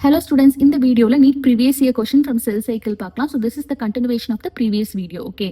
Hello students, in the video NEET previous year question from cell cycle பார்க்கலாம். So this is the continuation of the previous video. Okay.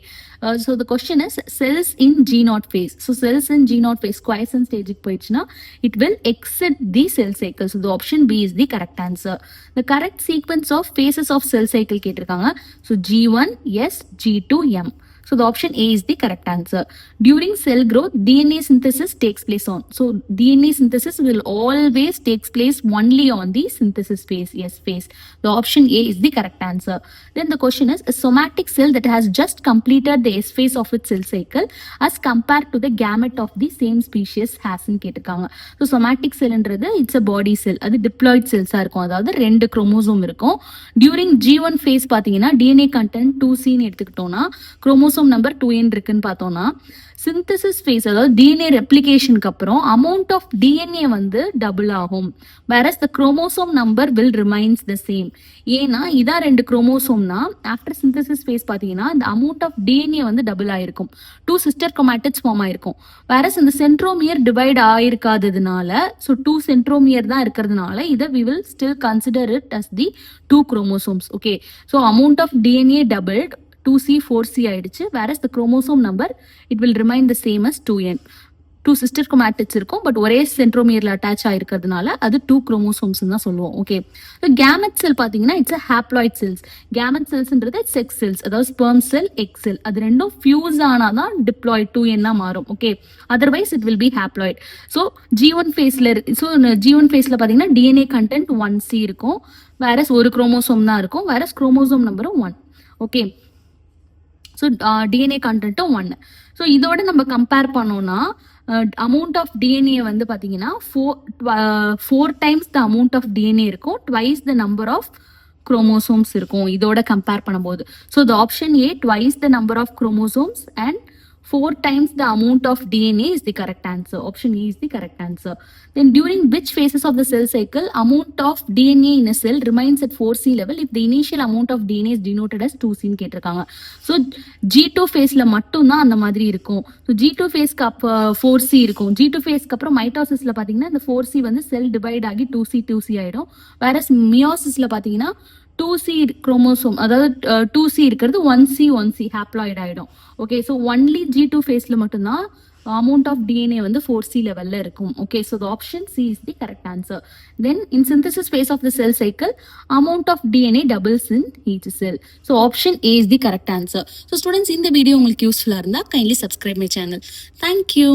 So the question is cells in G0 phase. So cells in G0 phase quiescent stage போயிடுச்சுனா it will exit the cell cycle. So the option B is the correct answer. The correct sequence of phases of cell cycle கேட்டிருக்காங்க. So G1, S, G2, M. So the option A is the correct answer. During cell growth, DNA synthesis takes place on. So DNA synthesis will always takes place only on the synthesis phase, S phase. The option A is the correct answer. Then the question is, a somatic cell that has just completed the S phase of its cell cycle as compared to the gamete of the same species has in கேட்டிருக்காங்க. So somatic cell என்றது it's a body cell. அது diploid cells இருக்கும். அதாவது 2 chromosome இருக்கும். During G1 phase பார்த்தீங்கன்னா DNA content 2C ன்னு எடுத்துக்கிட்டோம்னா chromosome number 2n இருக்குன்னு பார்த்தோம்னா சிந்தசிஸ் ஃபேஸ் அதாவது டிஎன்ஏ ரெப்ளிகேஷனுக்கு அப்புறம் அமௌண்ட் ஆஃப் டிஎன்ஏ வந்து டபுள் ஆகும். Whereas the chromosome number will remains the same. ஏன்னா இதான் 2 குரோமோசோம்னா ஆஃப்டர் சிந்தசிஸ் ஃபேஸ் பார்த்தீங்கன்னா இந்த அமௌண்ட் ஆஃப் டிஎன்ஏ வந்து டபுள் ஆயிருக்கும். 2 சிஸ்டர் குரோமாட்டிட்ஸ் ஃபார்ம் ஆயிருக்கும். வேரஸ் இந்த சென்ட்ரோமியர் டிவைட் ஆயிருக்காததுனால ஸோ 2 சென்ட்ரோமியர் தான் இருக்கிறதுனால இதை we will still consider it as the 2 chromosomes. Okay, so amount of DNA doubled 2C 4C ஆயிடுச்சு. whereas the chromosome number it will remain the same as 2n. 2 sister chromatids இருக்கும் but ஒரே சென்ட்ரோமியர்ல attach ஆயிருக்கிறதுனால அது 2 chromosomes தான் சொல்லுவோம். Okay, gamete cell பாத்தீங்கன்னா it's haploid cells. Gamete செல்ஸ்ன்றது sex cells, அதாவது sperm cell, egg cell, அது ரெண்டும் ஃபியூஸ் ஆனாதான் டிப்ளாய்ட் 2n மாறும். Okay, otherwise it will be haploid. So G1 ஃபேஸ்ல G1 ஃபேஸ்ல பாத்தீங்கன்னா டிஎன்ஏ கண்டென்ட் 1C இருக்கும். வேரஸ் ஒரு குரோமோசோம் தான் இருக்கும். வேரஸ் குரோமோசோம் நம்பரும் 1. ஓகே, ஸோ டிஎன்ஏ கண்டென்ட்டும் 1. ஸோ இதோட நம்ம கம்பேர் பண்ணோம்னா அமௌண்ட் ஆஃப் டிஎன்ஏ வந்து பார்த்தீங்கன்னா 4 times the amount of DNA இருக்கும், twice the number of chromosomes இருக்கும் இதோட கம்பேர் பண்ணும்போது. So the option A twice the number of chromosomes and 4 times the amount of DNA is the correct answer. Option E is the correct answer. Then during which phases of the cell cycle amount of DNA in a cell remains at 4C level if the initial amount of DNA is denoted as 2C ன்னு கேட்டிருக்காங்க. So G2 ஃபேஸ்ல மட்டும்தான் அந்த மாதிரி இருக்கும். So G2 ஃபேஸ்க்கு 4C இருக்கும். G2 ஃபேஸ்க்கு அப்புறம் மைட்டோசிஸ்ல பார்த்தீங்கன்னா இந்த 4C வந்து செல் டிவைட் ஆகி 2C ஆயிடும். வேறஸ் மியோசிஸ்ல பார்த்தீங்கன்னா 2C குரோமோசோம் அதாவது 2C இருக்கிறது 1C ஹாப்ளாய்ட் ஆயிடும். ஓகே, ஸோ ஒன்லி G2 ஃபேஸ்ல மட்டும்தான் அமௌண்ட் ஆஃப் டிஎன்ஏ வந்து 4C லெவல்ல இருக்கும். Okay, so the option C is the correct answer. Then in synthesis phase of the cell cycle amount of DNA doubles in each cell. So option A is the correct answer. So students, இந்த video உங்களுக்கு யூஸ்ஃபுல்லாக இருந்தால் kindly subscribe my channel. Thank you.